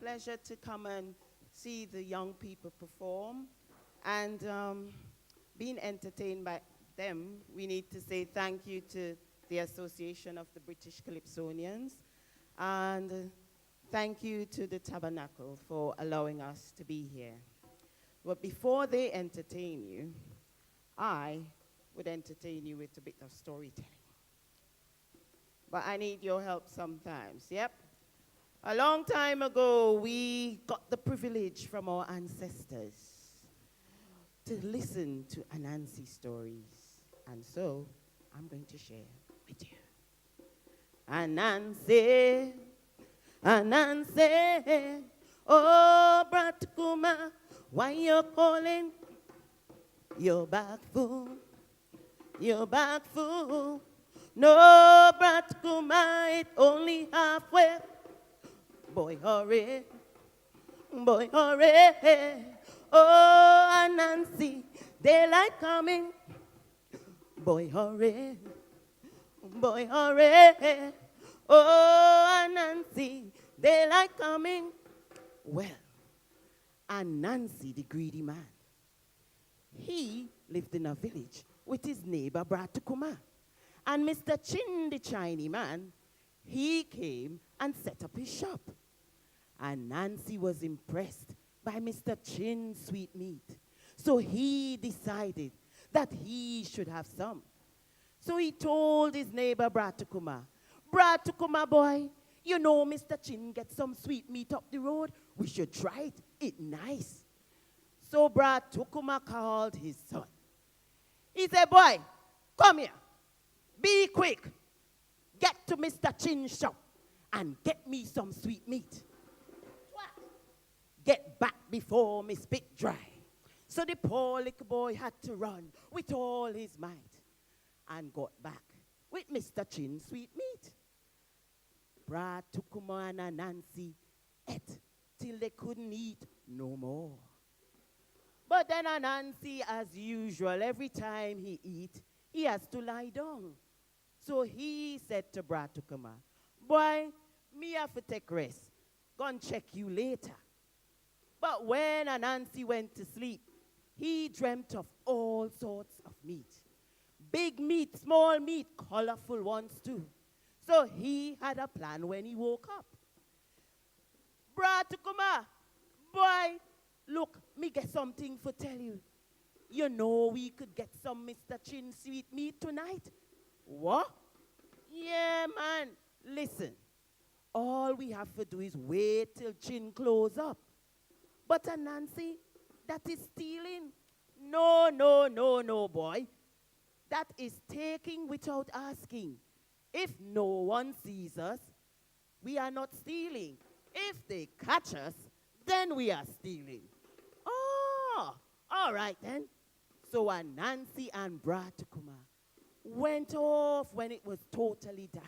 pleasure to come and see the young people perform. And being entertained by them, we need to say thank you to the Association of the British Calypsonians. And thank you to the Tabernacle for allowing us to be here. But before they entertain you, I would entertain you with a bit of storytelling. But I need your help sometimes, yep? A long time ago, we got the privilege from our ancestors to listen to Anansi stories. And so, I'm going to share with you. Anansi, Anansi, oh, Bratkuma, why you calling? You're back full, you're back full. No, Bratkuma, it only halfway. Boy, hurry, boy, hurry. Oh, Anansi, daylight coming. Boy, hurry, boy, hurry. Oh, Anansi, daylight coming. Well, Anansi, the greedy man, he lived in a village with his neighbor, Bratukuma. And Mr. Chin, the Chinese man, he came and set up his shop. And Nancy was impressed by Mr. Chin's sweet meat. So he decided that he should have some. So he told his neighbor, Bratukuma, Bratukuma boy, you know Mr. Chin gets some sweet meat up the road. We should try it. It's nice. So Bratukuma called his son. He said, boy, come here. Be quick. Get to Mr. Chin's shop and get me some sweet meat. What? Get back before me spit dry. So the poor little boy had to run with all his might and got back with Mr. Chin's sweet meat. Bratukuma and Nancy ate till they couldn't eat no more. But then Anansi, as usual, every time he eat, he has to lie down. So he said to Bratukuma, boy, me have to take rest. Go and check you later. But when Anansi went to sleep, he dreamt of all sorts of meat. Big meat, small meat, colorful ones too. So he had a plan when he woke up. Bratukuma, boy, look, me get something for tell you. You know we could get some Mr. Chin sweet meat tonight. What? Yeah, man. Listen, all we have to do is wait till Chin close up. But Nancy, that is stealing. No, no, no, no, boy. That is taking without asking. If no one sees us, we are not stealing. If they catch us, then we are stealing. Oh, all right then. So Nancy and Bratukuma went off when it was totally dark.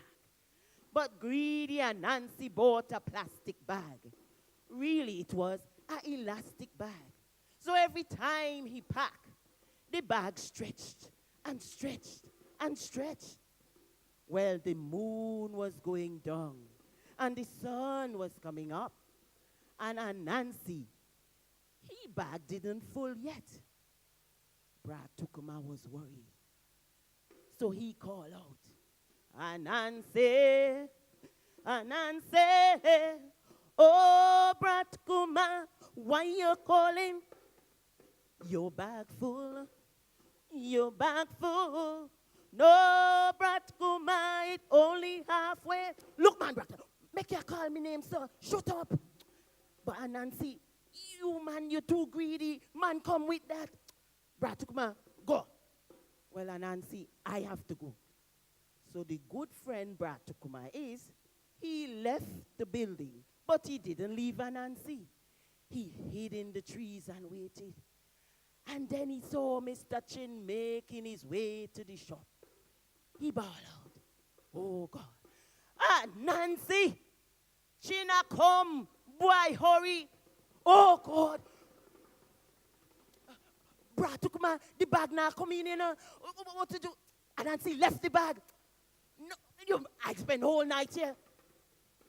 But Greedy and Nancy bought a plastic bag. Really, it was an elastic bag. So every time he packed, the bag stretched and stretched and stretched. Well, the moon was going down and the sun was coming up. And Nancy, his bag didn't full yet. Bratukuma was worried. So he called out, Anansi, Anansi, oh, Bratukuma, why you calling? Your bag full, your bag full. No, Bratukuma, it only halfway. Look, man, Brat, make you call me name, sir. Shut up. But Anansi, you, man, you're too greedy. Man, come with that. Bratukuma, go. Well, Anansi, I have to go. So the good friend Bratukuma he left the building, but he didn't leave Anansi. He hid in the trees and waited. And then he saw Mr. Chin making his way to the shop. He bawled out, oh, God. Nancy, China come, boy, hurry. Oh, God. Bratukuma, the bag now come in, you know. What to do? And Nancy left the bag. No, I spent whole night here.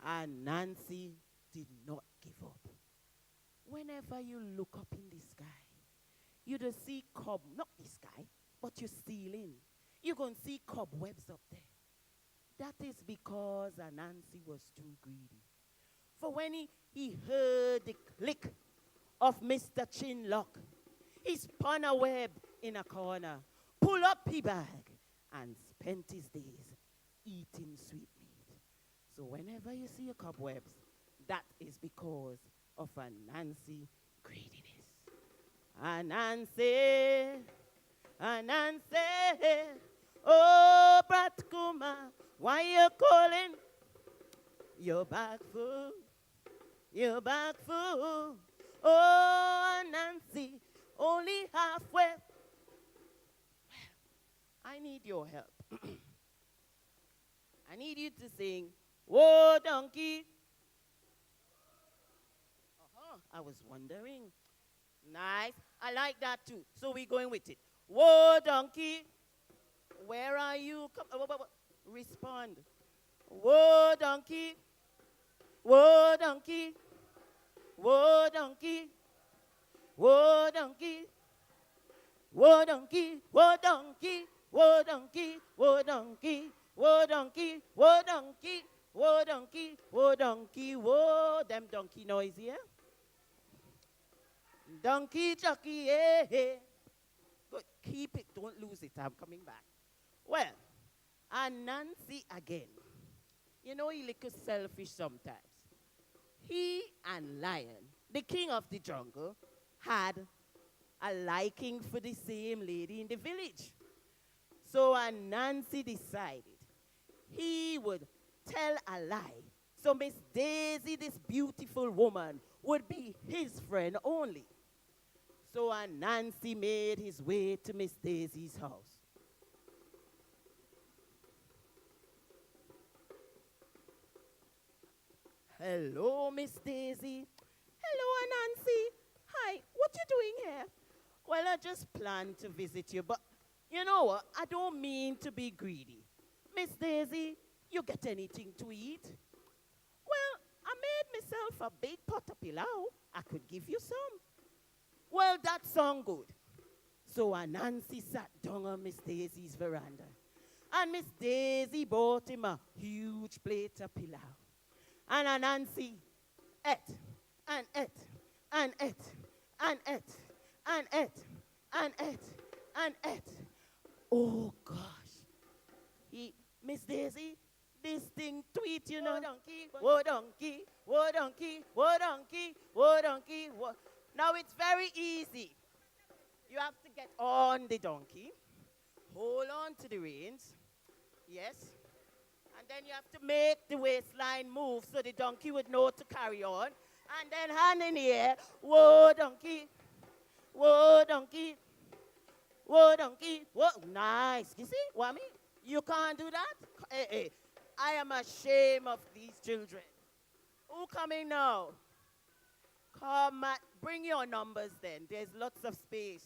And Nancy did not give up. whenever you look up in the sky, you don't see not the sky, but your ceiling. You're going to see cobwebs up there. That is because Anansi was too greedy. For when he heard the click of Mr. Chinlock, he spun a web in a corner, pull up his bag, and spent his days eating sweetmeat. So whenever you see a cobwebs, that is because of Anansi greediness. Anansi, Anansi, oh, Brat Kuma, why you calling? You're back full, you're back full. Oh, Nancy, only halfway. Well, I need your help. I need you to sing, whoa, donkey. I was wondering. Nice. I like that too. So we're going with it. Whoa, donkey. Where are you? Come, respond. Whoa, donkey. Whoa, donkey. Whoa, donkey. Whoa, donkey. Whoa, donkey. Whoa, donkey. Whoa, donkey. Whoa, donkey. Whoa, donkey. Whoa, donkey. Whoa, donkey. Whoa, donkey. Whoa, them donkey noise here. Donkey jockey, eh, eh. Good, keep it, don't lose it. I'm coming back. Well, and Nancy again. You know, he little selfish sometimes. He and Lion, the king of the jungle, had a liking for the same lady in the village. So Nancy decided he would tell a lie. So Miss Daisy, this beautiful woman, would be his friend only. So Nancy made his way to Miss Daisy's house. Hello, Miss Daisy. Hello, Nancy. Hi, what you doing here? Well, I just planned to visit you, but you know what? I don't mean to be greedy. Miss Daisy, you get anything to eat? Well, I made myself a big pot of pilau. I could give you some. Well, that sound good. So Nancy sat down on Miss Daisy's veranda. And Miss Daisy bought him a huge plate of pilau. And Nancy ate, and ate, and ate, and ate, and ate, and ate, and ate. Oh, gosh. Miss Daisy, this thing tweet, you know. Whoa, donkey, whoa, donkey, whoa, donkey, whoa, donkey, whoa, donkey, whoa. Now, it's very easy. You have to get on the donkey, hold on to the reins, yes, and then you have to make the waistline move so the donkey would know to carry on, and then hand in the air, whoa, donkey, whoa, donkey, whoa, donkey, whoa. Nice. You see what I mean? You can't do that? Hey, hey. I am ashamed of these children. Who coming now? Come, bring your numbers then. There's lots of space.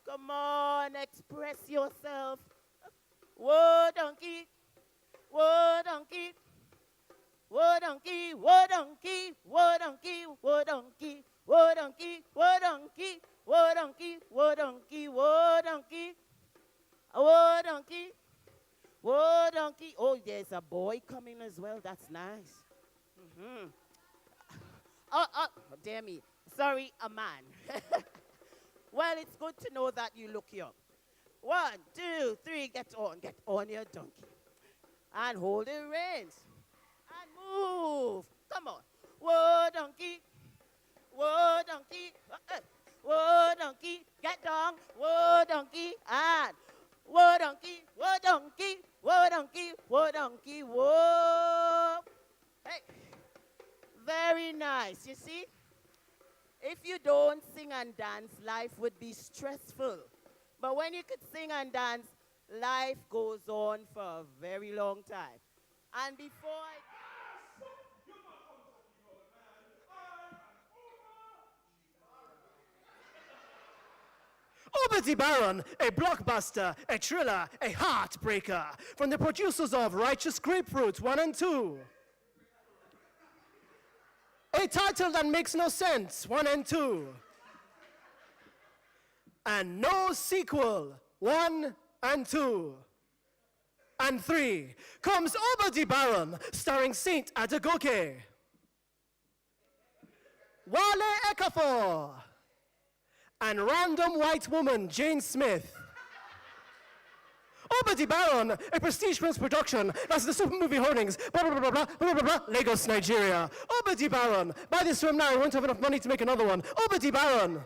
Come on, express yourself. Whoa, donkey. Whoa, donkey. Whoa, donkey. Whoa, donkey. Whoa, donkey. Whoa, donkey. Whoa, donkey. Whoa, donkey. Whoa, donkey. Whoa, donkey. Whoa, donkey. Whoa, donkey. Whoa, donkey. Oh, there's a boy coming as well. That's nice. Mm-hmm. Oh, dear me. Sorry, a man. Well, it's good to know that you look young. 1, 2, 3, get on your donkey. And hold the reins. And move. Come on. Whoa, donkey. Whoa, donkey. Whoa, donkey. Get down. Whoa, donkey. And whoa, donkey. Whoa, donkey. Whoa, donkey. Whoa, donkey. Whoa. Hey. Very nice. You see? If you don't sing and dance, life would be stressful. But when you could sing and dance, life goes on for a very long time. And before I... Obity Baron, a blockbuster, a thriller, a heartbreaker, from the producers of Righteous Grapefruit 1 and 2. A title that makes no sense, 1 and 2. And no sequel, 1 and 2. And 3 comes Obity Baron, starring Saint Adegoke, Wale Ekafor, and random white woman Jane Smith. Obity Baron, a Prestige Films production, that's the super movie holdings, blah, blah, blah, blah, blah, blah, blah, Lagos, Nigeria. Obity Baron, buy this film now, I won't have enough money to make another one. Obity Baron.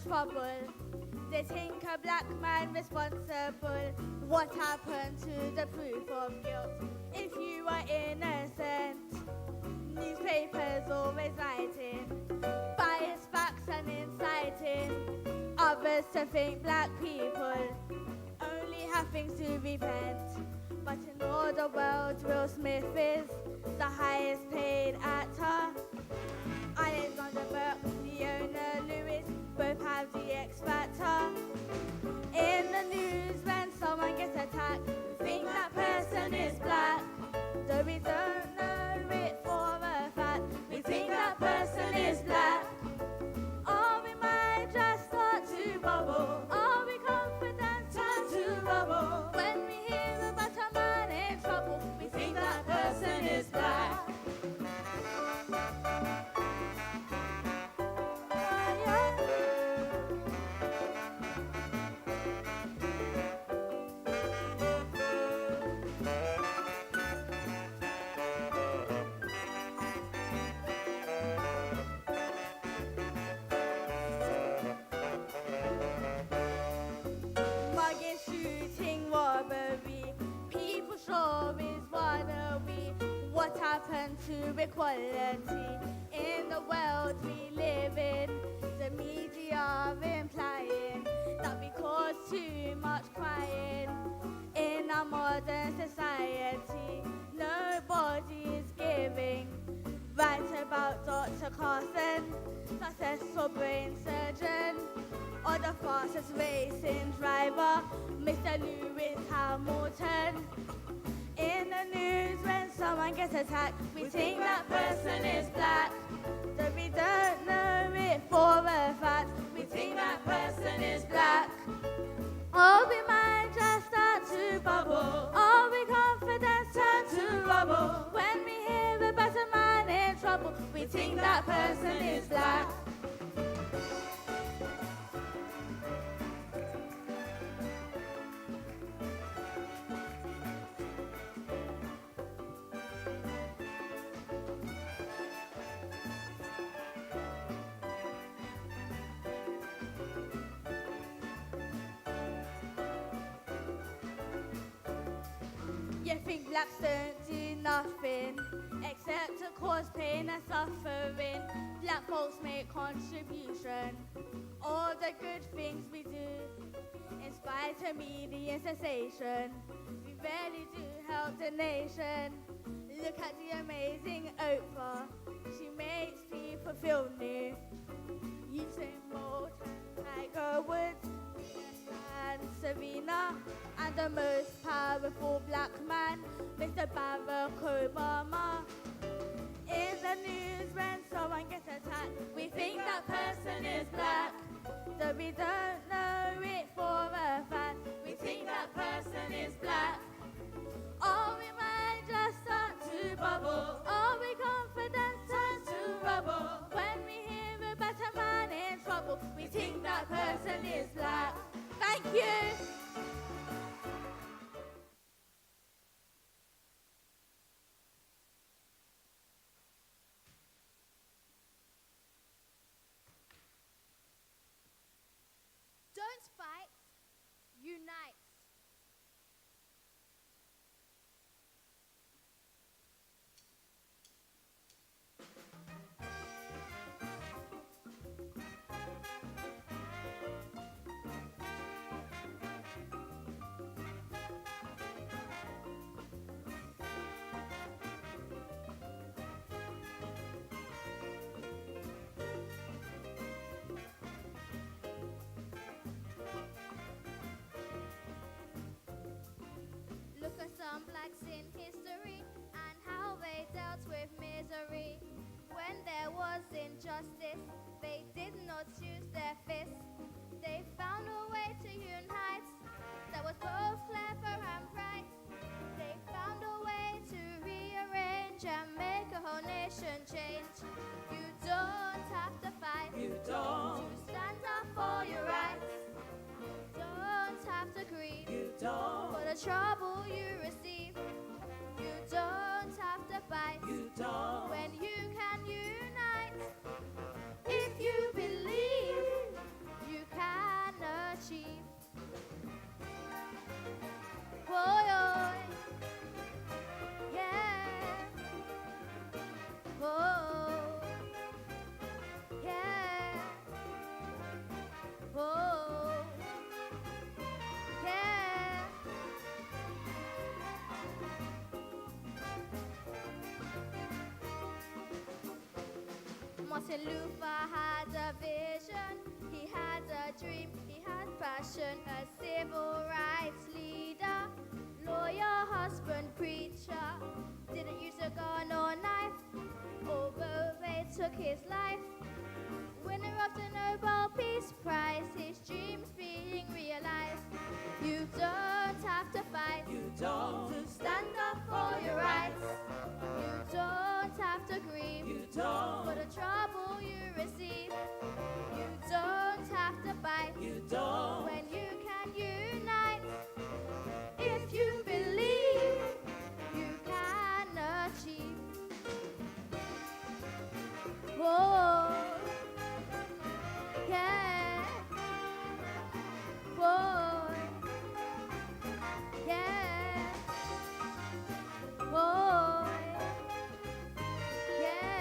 Trouble. They think a black man responsible. What happened to the proof of guilt? If you are innocent, newspapers always writing biased facts and inciting others to think black people only have things to repent. But in all the world, Will Smith is the highest paid actor. Alexander Burke, Leona Lewis, both have the X Factor. In the news, when someone gets attacked, we think that person is black. Though we don't know it for a fact, we think that person is black. Or we might just start to bubble. Are we confident turn to rubble? When we hear about a man in trouble, we think that person is black. What happened to equality in the world we live in? The media are implying that we cause too much crying in our modern society. Nobody is giving right about Dr. Carson, successful brain surgeon, or the fastest racing driver, Mr. Lewis Hamilton. In the news, when someone gets attacked, we think that person is black. Though we don't know it for a fact, we think that person is black. Or we might just start to bubble. Are we confident turn to rubble? When we hear about a man in trouble, we think that person is black. You think blacks don't do nothing except to cause pain and suffering. Black folks make contribution, all the good things we do, in spite of media sensation. We really do help the nation. Look at the amazing Oprah, she makes people feel new. Usain Bolt and Tiger Woods and Serena, and the most powerful black man, Mr. Barack Obama. In the news, when someone gets attacked, we think that person is black. Though we don't know it for a fact, we think that person is black. Or we might just start to bubble. Are we confident turn to rubble? When we hear about a man in trouble, we think that person is black. Thank you. Don't fight, unite. Look at some blacks in history and how they dealt with misery. When there was injustice, they did not use their fists. They found a way to unite that was both clever and right. They found a way to rearrange and make a whole nation change. You don't have to fight. You don't. To stand up for your rights. Don't have to grieve. You don't. For the trouble you receive. You don't have to fight. You don't. When you can unite. If you believe, you can achieve. Boy, oh, yeah. Oh, yeah. Oh, yeah. Martin Luther had a vision, he had a dream, he had passion, a civil rights leader, lawyer, husband, preacher, didn't use a gun or knife, although they took his life. Winner of the Nobel Peace Prize, his dreams being realized. You don't have to fight. You don't. To stand up for your rights. You don't have to grieve. You don't. For the trouble you receive. You don't have to fight. You don't. When you can unite. If you believe, you can achieve. Whoa. Yeah. Whoa. Yeah. Whoa. Yeah.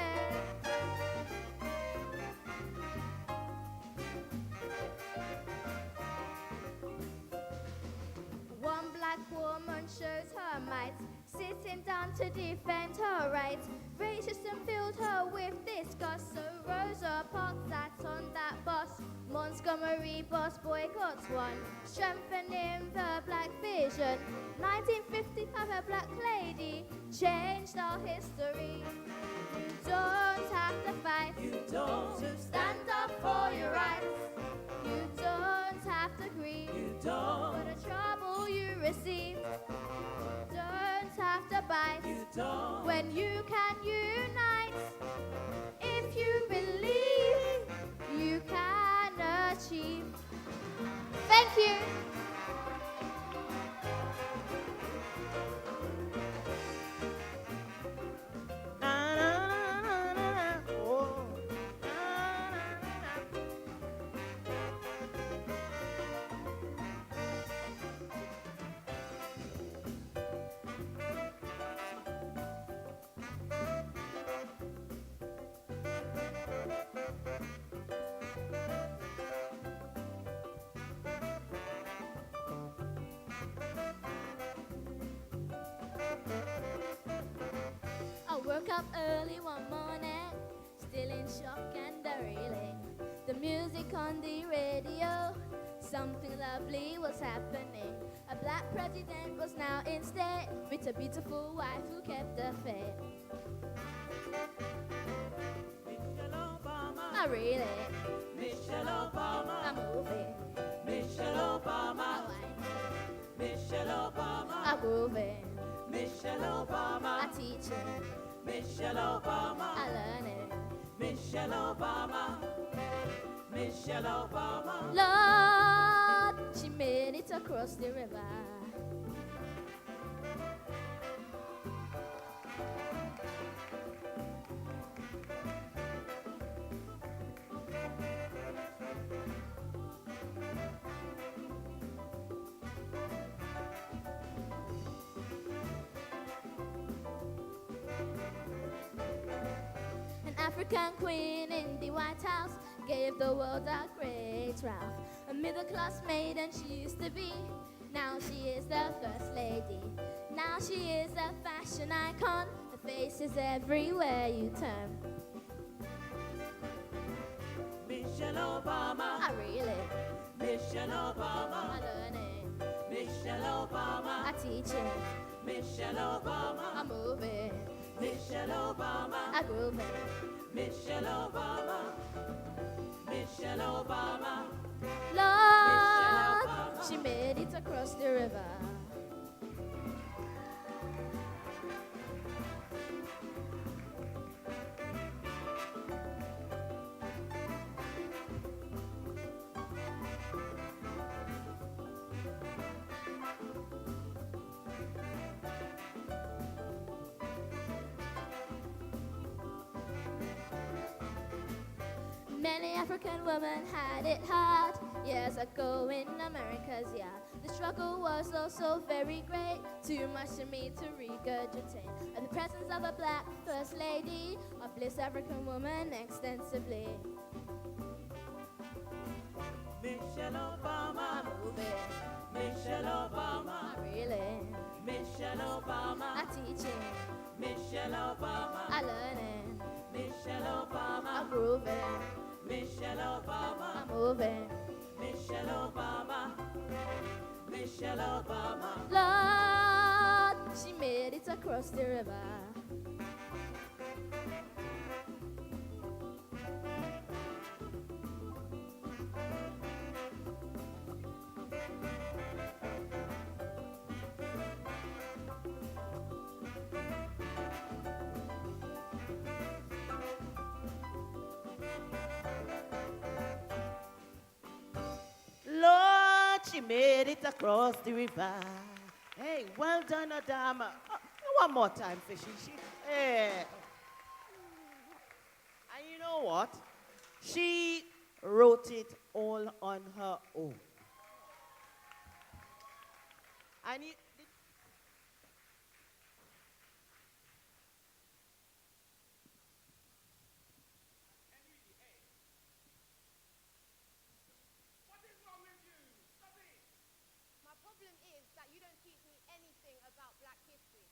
One black woman shows her might, sitting down to defend her rights. Racism filled her with disgust, so Rosa Parks sat on that bus. Montgomery bus boycotts one, strengthening the black vision. 1955, a black lady changed our history. You don't have to fight. You don't. To stand up for your rights. You don't have to grieve. You don't. For the trouble you receive. Don't have to bite. You don't. When you can unite. If you believe, you can achieve. Thank you. Na, na, na, na, na. Oh. Na, na, na, na. I woke up early one morning, still in shock and reeling. The music on the radio, something lovely was happening. A black president was now in state, with a beautiful wife who kept the faith. Michelle Obama. I really, Michelle Obama. I'm moving, Michelle Obama. I whine, Michelle Obama. I'm moving, Michelle I Obama. teach it, Michelle Obama. I learn it. Michelle Obama. Michelle Obama. Lord, she made it across the river. African queen in the White House gave the world a great rout. A middle-class maiden she used to be. Now she is the first lady. Now she is a fashion icon. Her face is everywhere you turn. Michelle Obama. I really. Michelle Obama. I learn it. Michelle Obama. I teach it. Michelle Obama. I move it. Michelle Obama. I groove it. Michelle Obama. Michelle Obama. Lord, she made it across the river. Many African women had it hard years ago in America's yard. The struggle was also very great, too much for me to regurgitate. And the presence of a black first lady uplifts African women extensively. Michelle Obama. I move it. Michelle Obama. I really. Michelle Obama. I teach it. Michelle Obama. I learn it. Michelle Obama. I groove it. Michelle Obama. I move it. Michelle Obama. Michelle Obama. Lord, she made it across the river. Lord, she made it across the river. Hey, well done, Adama. One more time, Fishy. Hey. And you know what? She wrote it all on her own. And you, My problem is that you don't teach me anything about black history.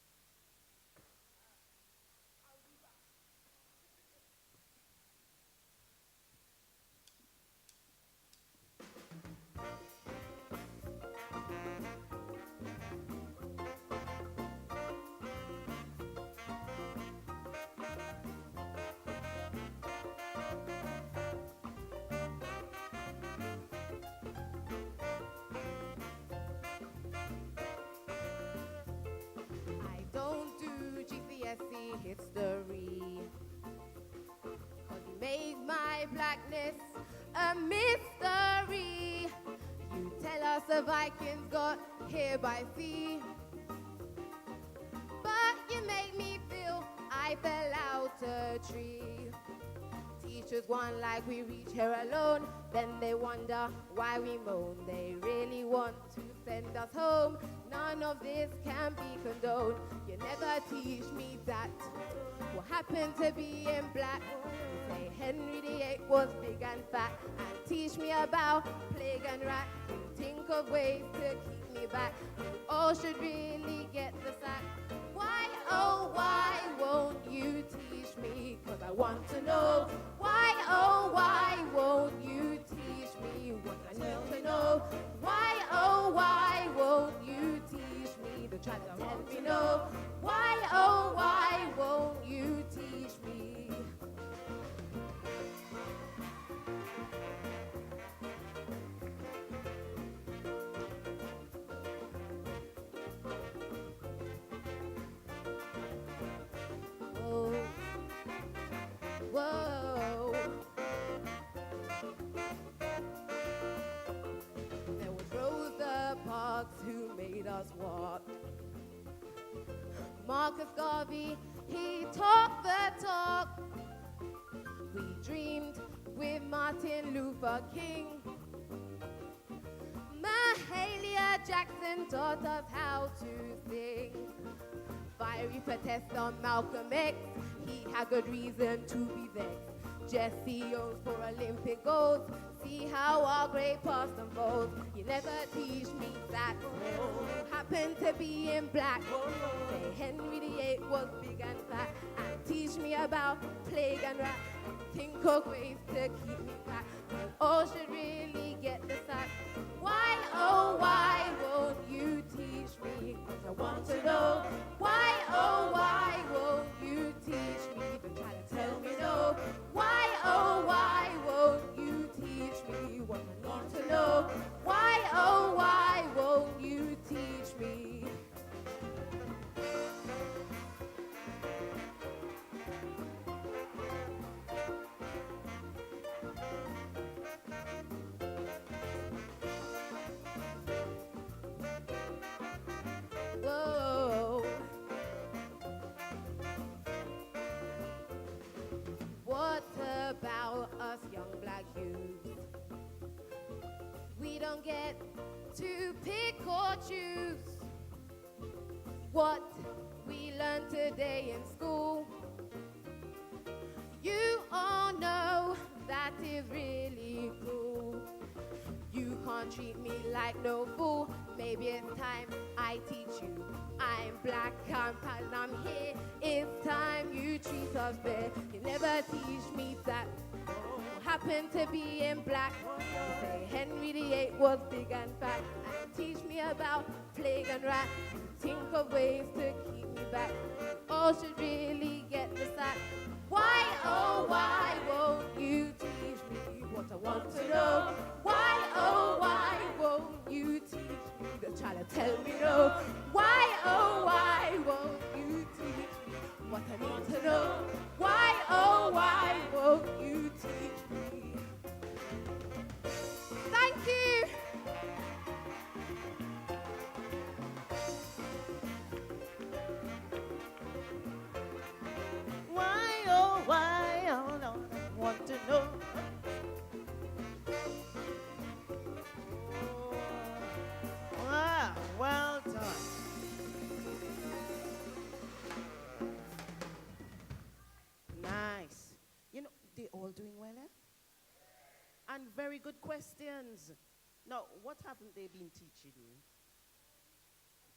I don't do GCSE history, 'cause you made my blackness a mystery. You tell us the Vikings got here by sea, but you make me feel I fell out a tree. Teachers want like we reach here alone, then they wonder why we moan. They really want to send us home. None of this can be condoned. You never teach me that. What happened to being black? You say Henry VIII was big and fat. And teach me about plague and rat. You think of ways to keep me back. You all should really get the sack. Why, oh, why won't you teach me? 'Cause I want to know. Why, oh, why won't you teach me what I need to know? Why, oh, why won't you teach me to try to help me know? Why, oh, why won't you teach me? Oh, whoa. There was Rosa Parks who made us walk. Marcus Garvey, he talked the talk. We dreamed with Martin Luther King. Mahalia Jackson taught us how to sing. Fiery protest on Malcolm X. he had good reason to be vexed. Jesse owns for Olympic goals. See how our great past unfolds. You never teach me that. Happen to be in black. Say Henry VIII was big and fat. And teach me about plague and rat. Think of ways to keep me back. We all should really get the sack. Why, oh, why won't you teach me? 'Cause I want to know. Why, oh, why won't you teach me? Don't try to tell me no. Why, oh, why won't you teach me what I want to know? Why, oh, why won't you teach me? Whoa. What about us young black youths? We don't get to pick or choose what we learn today in school. You all know that is really cool. You can't treat me like no fool. Maybe it's time I teach you. I'm black, I'm proud, and I'm here. It's time you treat us fair. You never teach me that. Happen to be in black. Say Henry VIII was big and fat. And teach me about plague and rat. Think of ways to keep me back. All should really get the sack. Why, oh, why won't you teach me what I want to know? Why, oh, why won't you teach me? They're trying to tell me no. Why, oh, why won't you teach me what I need to know? Why, oh, why won't you teach me? Thank you. Why, oh Lord, I want to know. Wow, well done. Nice. You know, they all doing well, eh? And very good questions. Now, what haven't they been teaching you?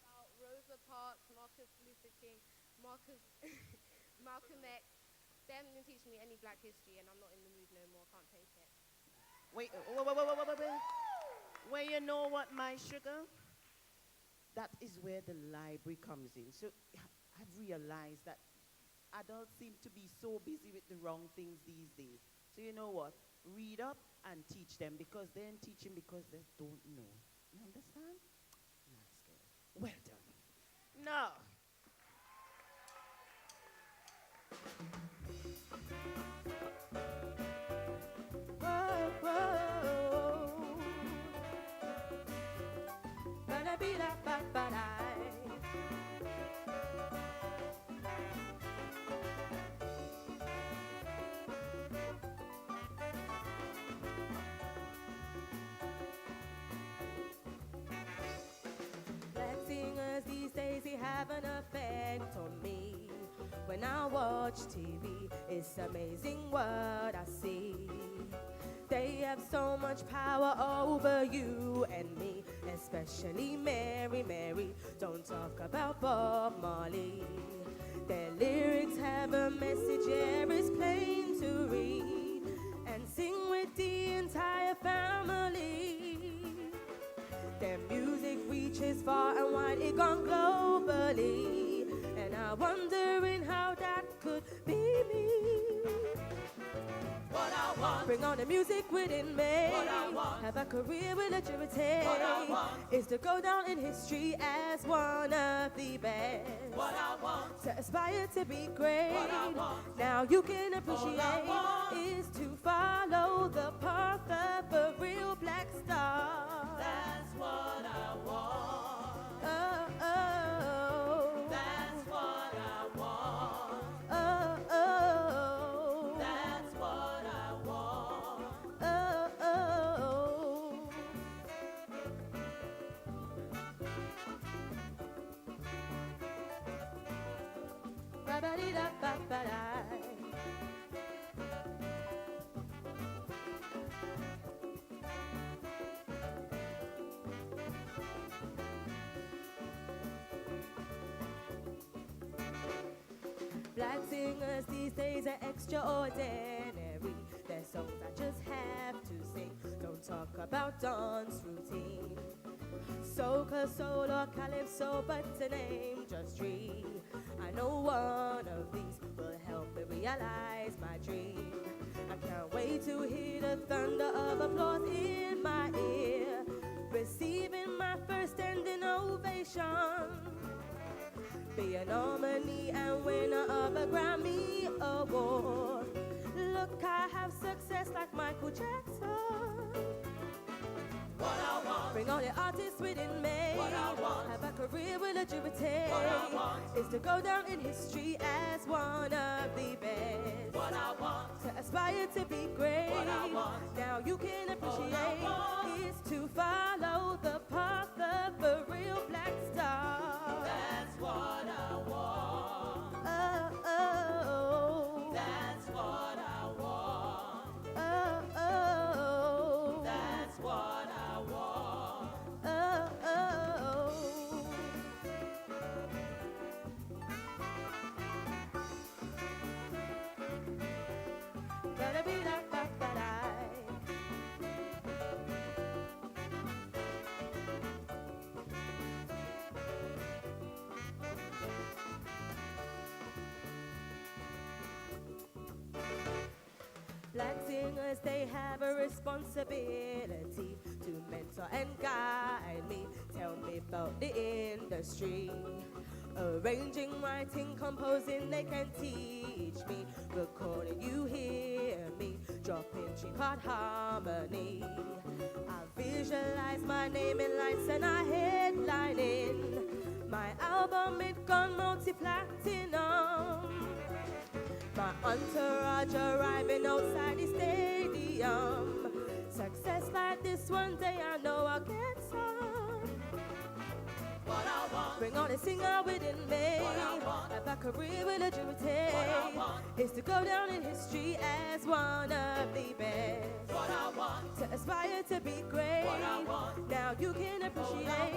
About Rosa Parks, Marcus Luther King, Malcolm X. They haven't been teaching me any black history, and I'm not in the mood no more. Can't take it. Wait. Well, you know what, my sugar? That is where the library comes in. So I've realized that adults seem to be so busy with the wrong things these days. So you know what? Read up and teach them, because they're teaching because they don't know. You understand? Nice girl. Well done. Now, whoa, whoa. Ba-da-be-da-ba-ba-da. Black singers these days, they have an effect on me. When I watch TV, it's amazing what I see. They have so much power over you and me, especially Mary. Don't talk about Bob Marley. Their lyrics have a message, yeah, it's plain to read, and sing with the entire family. Their music reaches far and wide, it gone globally, and I'm wondering how that could be me. What I want, Bring on the music within me. What I want, Have a career with maturity. What I want, Is to go down in history as one of the best. what I want, To aspire to be great. What I want, Now you can appreciate want, is to follow the path of a real black star. that's what I want, Oh, oh. that's what I want, Oh, oh. that's what I want. Oh, oh. Ba-ba-dee-da-ba-ba-da. Black singers these days are extraordinary. Their songs I just have to sing. Don't talk about dance routine. Soca, soul, or calypso, but to name just three. I know one of these will help me realize my dream. I can't wait to hear the thunder of applause in my ear, receiving my first standing ovation. Be a nominee and winner of a Grammy Award. Look, I have success like Michael Jackson. What I want, bring all the artists within me. What I want, have a career with agility. What I want, is to go down in history as one of the best. What I want, to aspire to be great. What I want, now you can appreciate, is to follow the path of a real black star. That's what I want. Oh, oh, oh. That's what I want. Oh, oh, oh. That's what I want. Oh, oh, oh. Ba-da-bee-da-ba-ba-da. Black singers, they have a responsibility to mentor and guide me. Tell me about the industry. Arranging, writing, composing, they can teach me. Recording, you hear me. Dropping three-part harmony. I visualize my name in lights and I headlining. My album, it gone multi-platinum. My entourage arriving outside the stadium. Success like this one day I know I'll get some. What I want, bring on a singer within me. What I want, have a career with agility. What I want, is to go down in history as one of the best. What I want, to aspire to be great. What I want, now you can appreciate,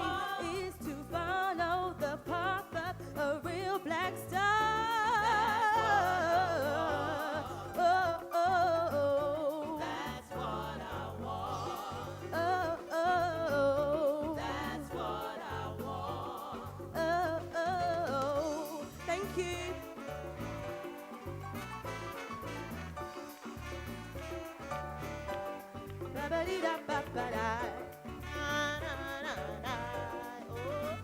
is to follow the path of a real black star. Oh, oh, oh. That's what I want. Oh, oh, oh. That's what I want. Oh, oh, oh. Thank you. Ba-ba-dee-da-ba-ba-da. Na-na-na-na. Oh.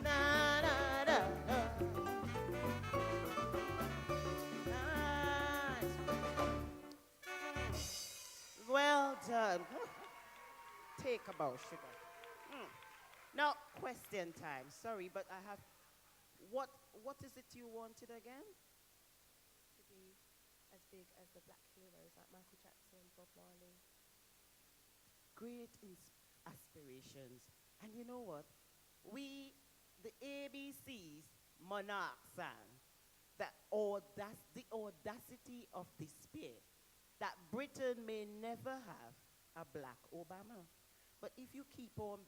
Na-na-na-na. Well done. Take a bow, sugar. Now, question time. Sorry, but I have. What is it you wanted again? To be as big as the black heroes like Michael Jackson, Bob Marley. Great aspirations. And you know what? We, the ABC's Monarch sang that the audacity of despair, that Britain may never have a black Obama. But if you keep on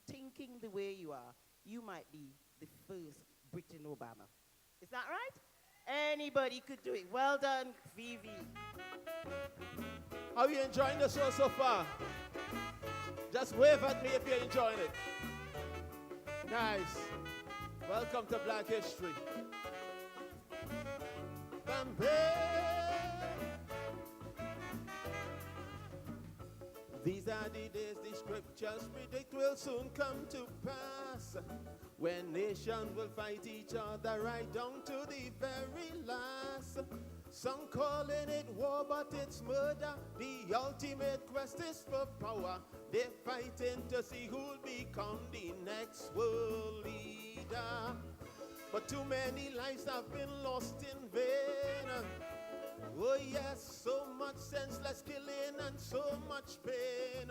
thinking the way you are, you might be the first Britain Obama. Is that right? Anybody could do it. Well done, Vivi. How are you enjoying the show so far? Just wave at me if you're enjoying it. Nice. Welcome to Black History. Bambi. These are the days the scriptures predict will soon come to pass, when nations will fight each other right down to the very last. Some calling it war, but it's murder. The ultimate quest is for power. They're fighting to see who'll become the next world leader. But too many lives have been lost in vain. Oh yes, so much senseless killing and so much pain.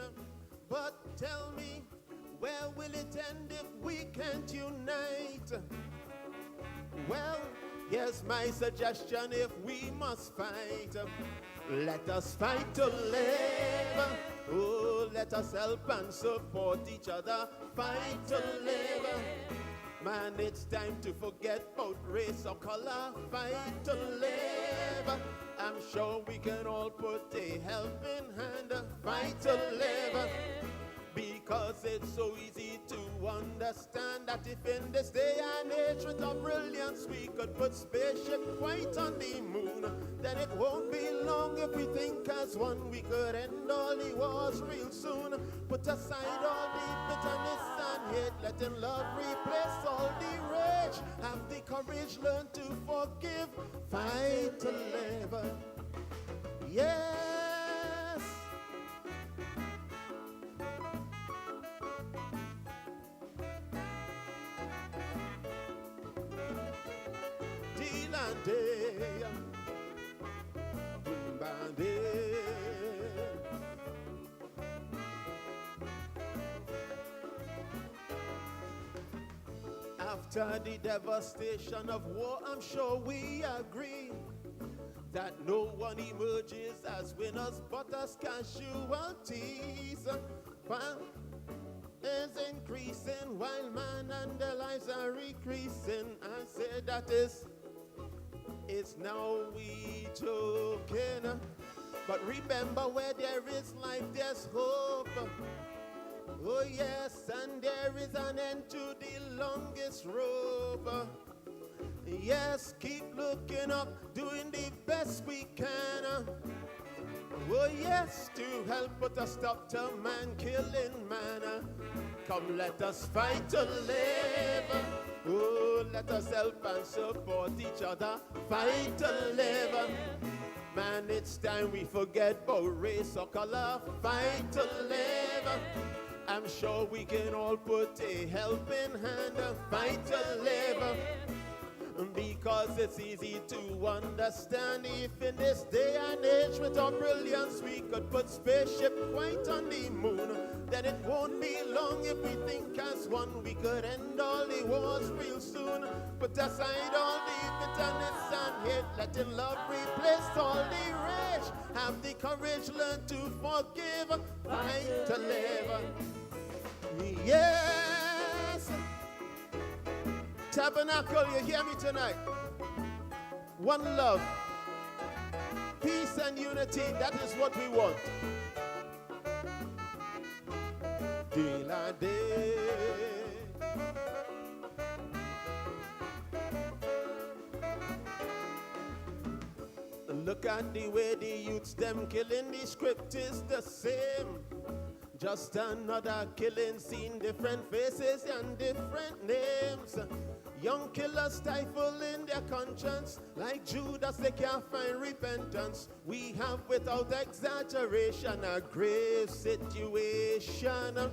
But tell me, where will it end if we can't unite? Well, here's my suggestion: if we must fight, let us fight to live. Oh, let us help and support each other. Fight to live. Man, it's time to forget about race or color. Fight to live. I'm sure we can all put a helping hand. Fight to live. Because it's so easy to understand that if in this day and age with our brilliance we could put spaceship quite on the moon, then it won't be long if we think as one we could end all the wars real soon. Put aside all the bitterness and hate, letting love replace all the rage. Have the courage, learn to forgive, fight to live. Yes. After the devastation of war, I'm sure we agree that no one emerges as winners but as casualties. Fun is increasing while man and their lives are increasing. I say that it's now we joking. But remember, where there is life, there's hope. Oh yes, and there is an end to the longest rope. Yes, keep looking up, doing the best we can. Oh yes, to help put a stop to man killing man. Come, let us fight to live. Oh, let us help and support each other. Fight to live. Man, it's time we forget about race or color. Fight to live. I'm sure we can all put a helping hand. Fight to live. Because it's easy to understand. If in this day and age with our brilliance we could put spaceship quite on the moon, then it won't be long if we think as one we could end all the wars real soon. Put aside all the bitterness and hate, letting love replace all the rage. Have the courage, learn to forgive, fight to live. Yes! Tabernacle, you hear me tonight? One love, peace and unity, that is what we want. Day-la-day. Look at the way the youths them killing, the script is the same. Just another killing scene, different faces and different names. Young killers stifling their conscience. Like Judas, they can't find repentance. We have, without exaggeration, a grave situation.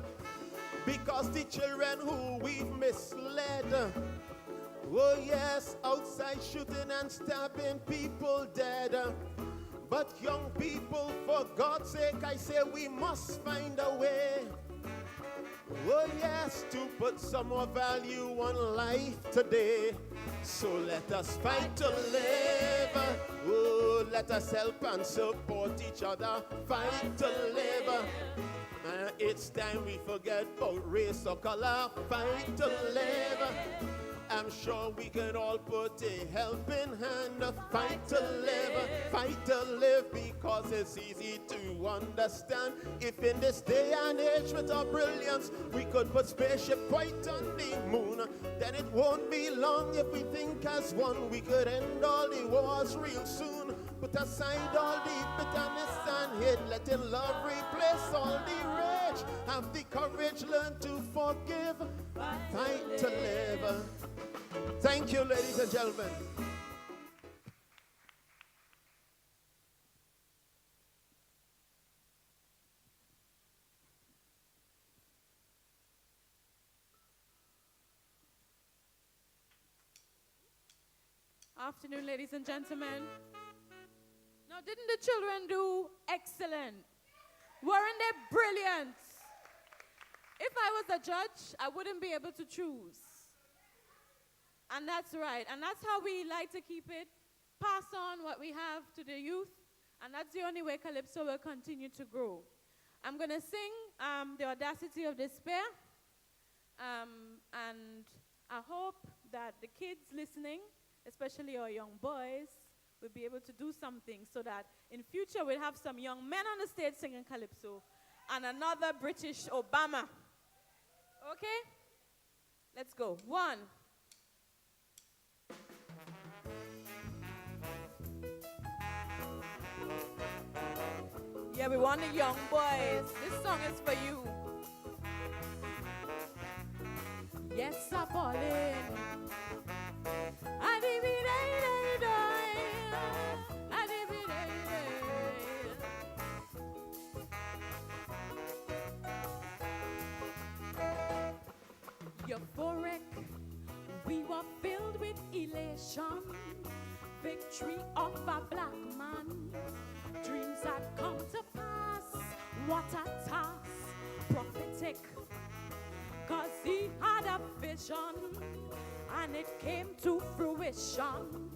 Because the children who we've misled, oh yes, outside shooting and stabbing people dead. But young people, for God's sake, I say we must find a way. Oh yes, to put some more value on life today. So let us fight to live. Oh, let us help and support each other. Fight to live. It's time we forget about race or color. Fight to live. I'm sure we can all put a helping hand. Fight to live, because it's easy to understand. If in this day and age with our brilliance we could put spaceship quite on the moon, then it won't be long if we think as one we could end all the wars real soon. Put aside all the bitterness and hate, letting love replace all the rage. Have the courage, learn to forgive, fight to live. Thank you, ladies and gentlemen. Afternoon, ladies and gentlemen. Now, didn't the children do excellent? Weren't they brilliant? If I was a judge, I wouldn't be able to choose. And that's right. And that's how we like to keep it. Pass on what we have to the youth. And that's the only way Calypso will continue to grow. I'm going to sing The Audacity of Despair. And I hope that the kids listening, especially our young boys, will be able to do something so that in future we'll have some young men on the stage singing Calypso and another British Obama. Okay? Let's go. 1. Yeah, we want the young boys. This song is for you. Yes, I'm falling. Euphoric, we were filled with elation. Victory of a black man. Dreams had come to pass. What a task, prophetic. 'Cause he had a vision, and it came to fruition.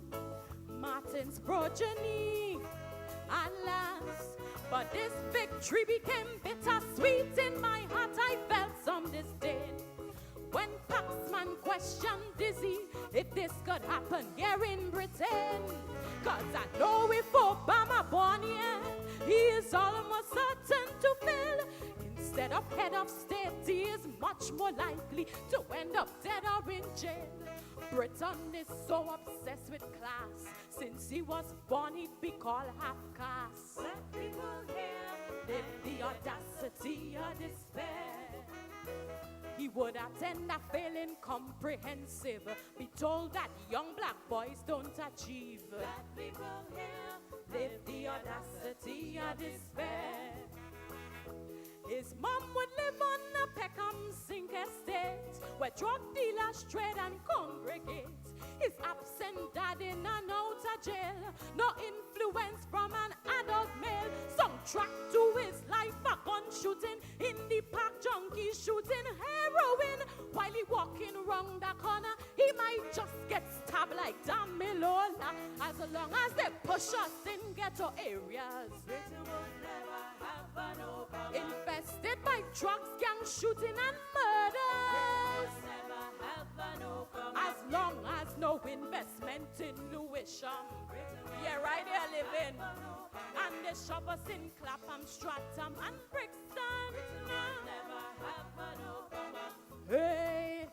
Martin's progeny, alas. But this victory became bittersweet. In my heart I felt some disdain. When Paxman questioned Dizzy if this could happen here in Britain. 'Cause I know if Obama born here, he is almost certain to fail. Instead of head of state, he is much more likely to end up dead or in jail. Britain is so obsessed with class. Since he was born, he'd be called half-caste. Let people here live the audacity of despair. He would attend a failing comprehensive. Be told that young black boys don't achieve. Let people here live the audacity of despair. His mom would live on a Peckham Sink estate, where drug dealers trade and congregate. His absent dad in and out of jail. No influence from an adult male. Some track to his life, a gun shooting in the park, junkie shooting heroin. While he walking round the corner, he might just get stabbed like Damilola. As long as they push us in ghetto areas, infested by drugs, gang shooting and murders. As long as no investment in Lewisham. Yeah, right here living. And they shove us in Clapham, Stratham and Brixton. Hey,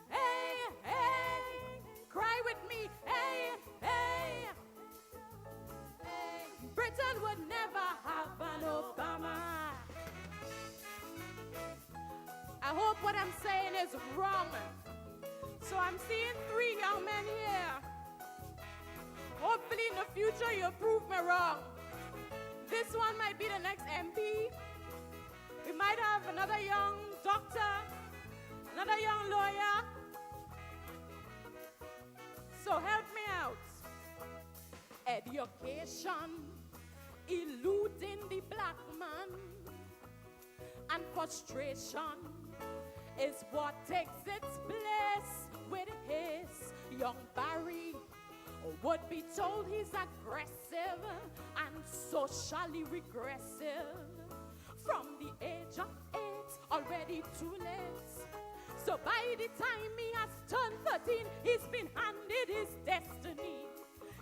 hey, hey, cry with me. Hey, hey, hey. Britain would never have an Obama. I hope what I'm saying is wrong. So I'm seeing 3 young men here. Hopefully in the future you'll prove me wrong. This one might be the next MP. We might have another young doctor, another young lawyer. So help me out. Education, eluding the black man, and frustration is what takes its place with his young Barry. Would be told he's aggressive and socially regressive. From the age of 8, already too late. So by the time he has turned 13, he's been handed his destiny.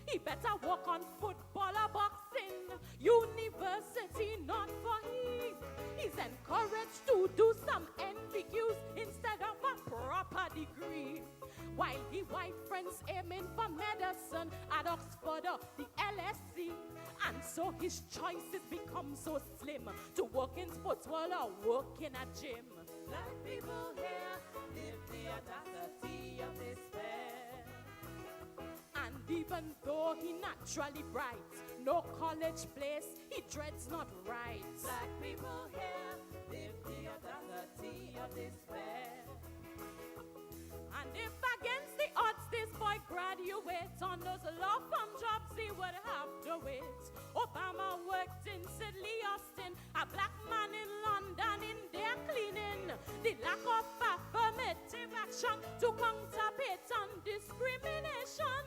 He better work on football or boxing, university not for him. He's encouraged to do some NVQs instead of a proper degree. While his white friends aiming for medicine at Oxford or the LSE. And so his choices become so slim to work in sports world or work in a gym. Black people here live the audacity of despair. And even though he naturally bright, no college place, he dreads not right. Black people here live the audacity of despair. And if against the odds this boy cries, graduate on those law firm jobs, he would have to wait. Obama worked in Sydney, Austin, a black man in London, in there cleaning. The lack of affirmative action to counter pattern discrimination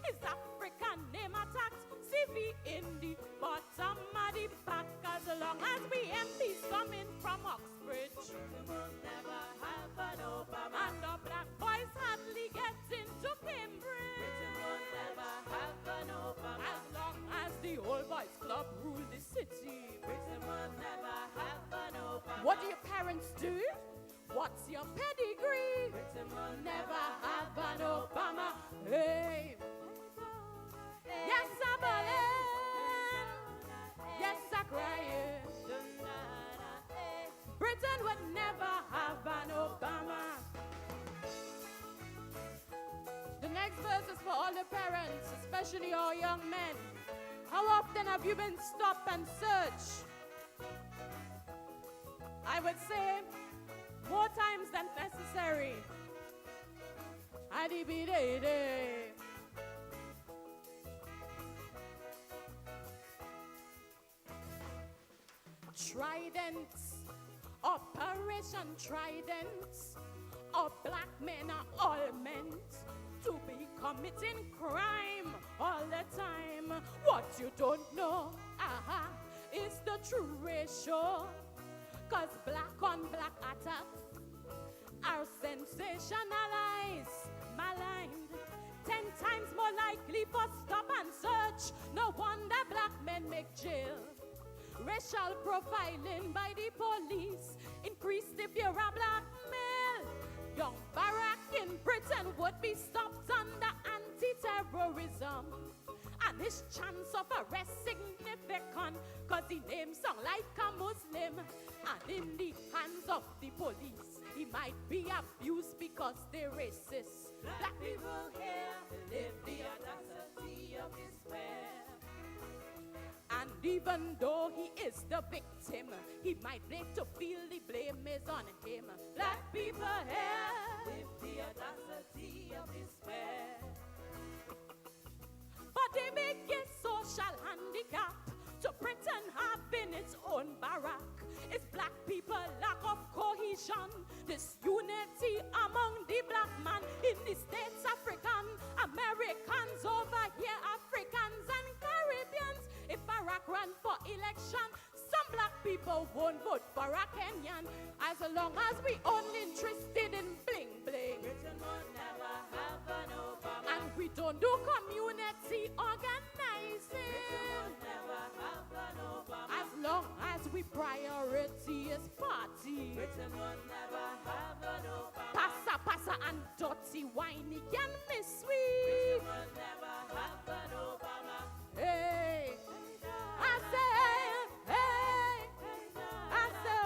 is African name attacked, CV in the bottom of the back. As long as we MPs coming from Oxbridge, we will never have an Obama. And the black boys hardly get into Cambridge. We will never have an Obama. As long as the old boys club rule the city, Britain will never have an Obama. What do your parents do? What's your pedigree? Britain will never have an Obama. Hey. Yes, I'm believe. Yes, I cry. Britain would never have an Obama. The next verse is for all the parents, especially all young men. How often have you been stopped and searched? I would say more times than necessary. Adi-bi-day-day. Tridents, Operation Tridents, all black men are all meant to be committing crime all the time. What you don't know, is the true ratio. 'Cause black on black attacks are sensationalized, maligned, 10 times more likely for stop and search. No wonder black men make jail. Racial profiling by the police increased if you're a black male. Young Barack in Britain would be stopped under anti-terrorism. And his chance of arrest significant, 'cause he named song like a Muslim. And in the hands of the police, he might be abused because they're racist. Black people here live the audacity of despair. And even though he is the victim, he might make to feel the blame is on him. Black people here live the audacity of despair. But the biggest social handicap to Britain having its own barack is black people lack of cohesion, disunity among the black man in the States, African Americans over here, Africans and Caribbeans. If Barack run for election, some black people won't vote for a Kenyan. As long as we only interested in bling bling, Britain will never have an Obama. And we don't do community organizing, Britain will never have an Obama. As long as we priority is party, Britain will never have an Obama. Passa and dirty, whiny and miss we, Britain will never have an Obama. Hey, I say, hey, I say,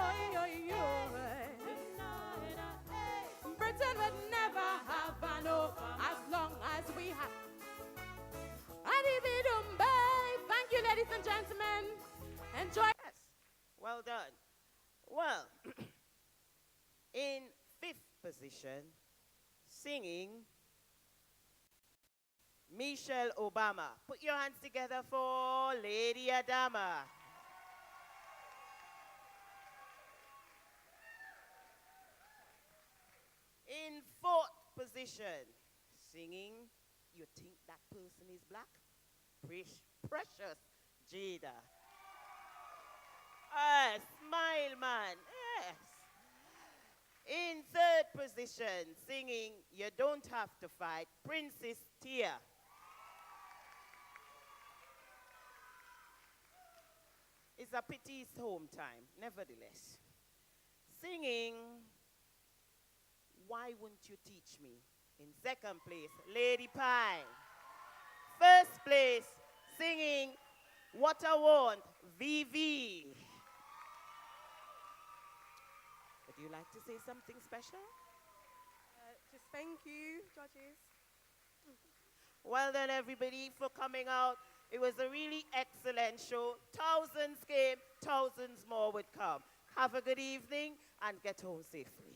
Britain would never have an Obama as long as we have. Thank you, ladies and gentlemen. Enjoy. Yes. Well done. Well, in 5th position, singing Michelle Obama. Put your hands together for Lady Adama. In 4th position, singing You Think That Person Is Black? Precious Jada. Smile man, yes. In 3rd position, singing You Don't Have to Fight, Princess Tia. It's a pity it's home time, nevertheless. Singing Why Won't You Teach Me? In 2nd place, Lady Pie. 1st place, singing What I Want, VV. Would you like to say something special? Just thank you, judges. Well done, everybody, for coming out. It was a really excellent show. Thousands came, thousands more would come. Have a good evening and get home safely.